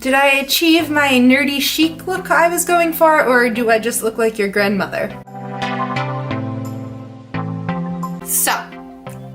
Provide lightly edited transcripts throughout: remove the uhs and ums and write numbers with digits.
Did I achieve my nerdy chic look I was going for, or do I just look like your grandmother? So,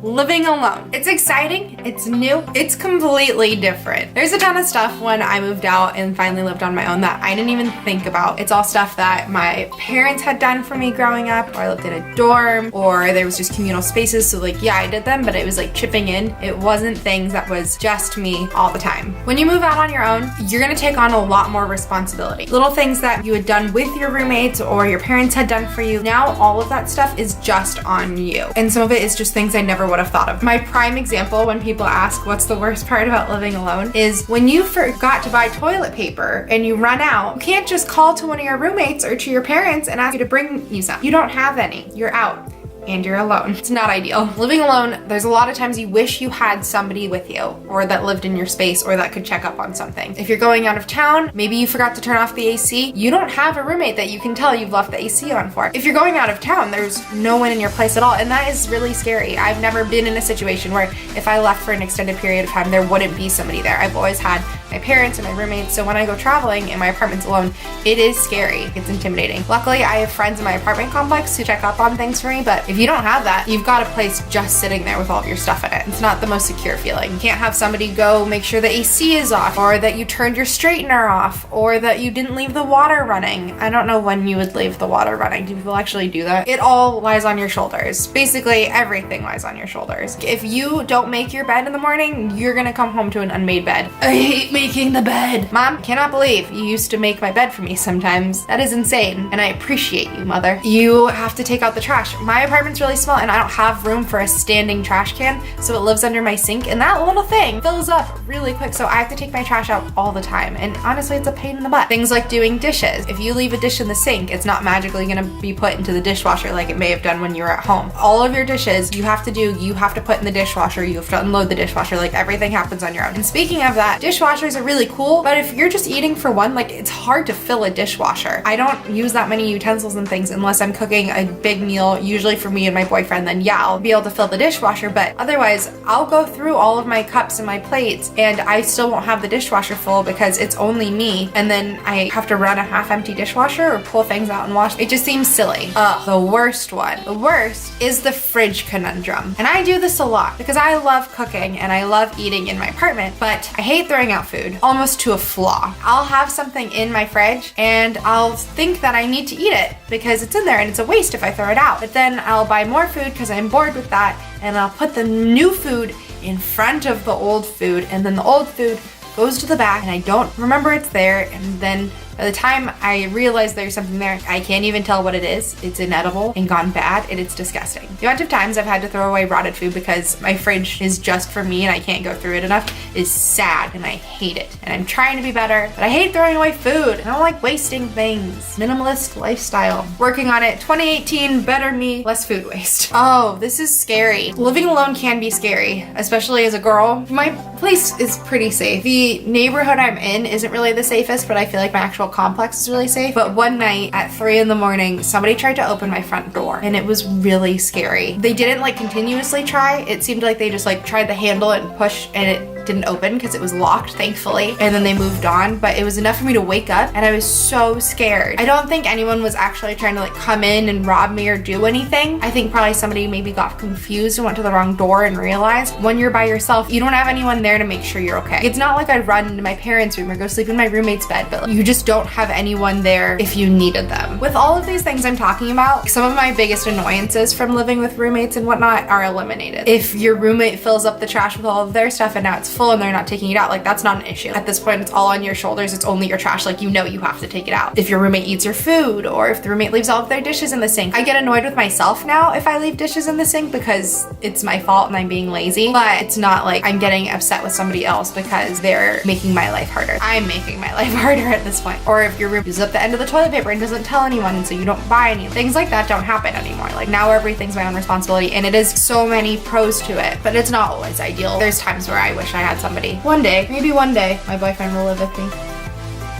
living alone. It's exciting, it's new, it's completely different. There's a ton of stuff when I moved out and finally lived on my own that I didn't even think about. It's all stuff that my parents had done for me growing up, or I lived in a dorm, or there was just communal spaces, so like, yeah, I did them, but it was like chipping in. It wasn't things that was just me all the time. When you move out on your own, you're gonna take on a lot more responsibility. Little things that you had done with your roommates or your parents had done for you, now all of that stuff is just on you. And some of it is just things I never would have thought of. My prime example when people ask what's the worst part about living alone is when you forgot to buy toilet paper and you run out, you can't just call to one of your roommates or to your parents and ask you to bring you some. You don't have any. You're out. And you're alone. It's not ideal. Living alone, there's a lot of times you wish you had somebody with you, or that lived in your space, or that could check up on something. If you're going out of town, maybe you forgot to turn off the AC, you don't have a roommate that you can tell you've left the AC on for. If you're going out of town, there's no one in your place at all, and that is really scary. I've never been in a situation where if I left for an extended period of time, there wouldn't be somebody there. I've always had my parents and my roommates, so when I go traveling and my apartment's alone, it is scary. It's intimidating. Luckily, I have friends in my apartment complex who check up on things for me, but if you don't have that, you've got a place just sitting there with all of your stuff in it. It's not the most secure feeling. You can't have somebody go make sure the AC is off, or that you turned your straightener off, or that you didn't leave the water running. I don't know when you would leave the water running. Do people actually do that? It all lies on your shoulders. Basically, everything lies on your shoulders. If you don't make your bed in the morning, you're gonna come home to an unmade bed. I hate making the bed. Mom, cannot believe you used to make my bed for me sometimes. That is insane, and I appreciate you, mother. You have to take out the trash. My apartment's really small and I don't have room for a standing trash can, so it lives under my sink, and that little thing fills up really quick, so I have to take my trash out all the time, and honestly, it's a pain in the butt. Things like doing dishes. If you leave a dish in the sink, it's not magically gonna be put into the dishwasher like it may have done when you were at home. All of your dishes you have to put in the dishwasher, you have to unload the dishwasher, like everything happens on your own. And speaking of that, dishwashers are really cool, but if you're just eating for one, like it's hard to fill a dishwasher. I don't use that many utensils and things unless I'm cooking a big meal, usually for me and my boyfriend, then yeah, I'll be able to fill the dishwasher, but otherwise I'll go through all of my cups and my plates and I still won't have the dishwasher full because it's only me, and then I have to run a half-empty dishwasher or pull things out and wash. It just seems silly. The worst one. The worst is the fridge conundrum. And I do this a lot because I love cooking and I love eating in my apartment, but I hate throwing out food, almost to a flaw. I'll have something in my fridge and I'll think that I need to eat it because it's in there and it's a waste if I throw it out. But then I'll buy more food because I'm bored with that, and I'll put the new food in front of the old food, and then the old food goes to the back and I don't remember it's there, and then by the time I realize there's something there, I can't even tell what it is. It's inedible and gone bad, and it's disgusting. The amount of times I've had to throw away rotted food because my fridge is just for me and I can't go through it enough is sad, and I hate it. And I'm trying to be better, but I hate throwing away food. I don't like wasting things. Minimalist lifestyle. Working on it. 2018, better me, less food waste. Oh, this is scary. Living alone can be scary, especially as a girl. My place is pretty safe. The neighborhood I'm in isn't really the safest, but I feel like my actual complex is really safe. But one night at 3 in the morning, somebody tried to open my front door, and it was really scary. They didn't like continuously try. It seemed like they just like tried the handle and push, and it didn't open because it was locked, thankfully, and then they moved on. But it was enough for me to wake up, and I was so scared. I don't think anyone was actually trying to like come in and rob me or do anything. I think probably somebody maybe got confused and went to the wrong door and realized when you're by yourself, you don't have anyone there to make sure you're okay. It's not like I'd run into my parents' room or go sleep in my roommate's bed, but like, you just don't have anyone there if you needed them. With all of these things I'm talking about, some of my biggest annoyances from living with roommates and whatnot are eliminated. If your roommate fills up the trash with all of their stuff and now it's full and they're not taking it out, like that's not an issue. At this point, it's all on your shoulders. It's only your trash. Like, you know you have to take it out. If your roommate eats your food, or if the roommate leaves all of their dishes in the sink. I get annoyed with myself now if I leave dishes in the sink because it's my fault and I'm being lazy, but it's not like I'm getting upset with somebody else because they're making my life harder. I'm making my life harder at this point. Or if your roommate uses up the end of the toilet paper and doesn't tell anyone, and so you don't buy any. Things like that don't happen anymore. Like, now everything's my own responsibility, and it is so many pros to it, but it's not always ideal. There's times where I wish I had somebody. One day, maybe one day, my boyfriend will live with me.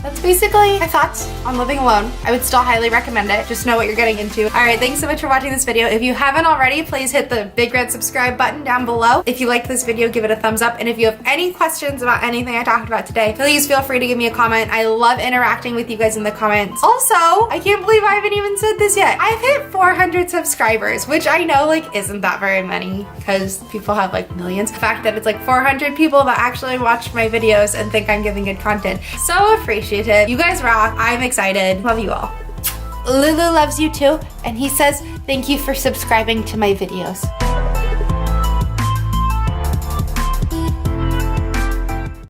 that's basically my thoughts on living alone. I would still highly recommend it. Just know what you're getting into. All right, thanks so much for watching this video. If you haven't already, please hit the big red subscribe button down below. If you liked this video, give it a thumbs up. And if you have any questions about anything I talked about today, please feel free to give me a comment. I love interacting with you guys in the comments. Also, I can't believe I haven't even said this yet. I've hit 400 subscribers, which I know like isn't that very many because people have like millions. The fact that it's like 400 people that actually watch my videos and think I'm giving good content. So appreciative. You guys rock. I'm excited. Love you all. Lulu loves you too, and he says thank you for subscribing to my videos.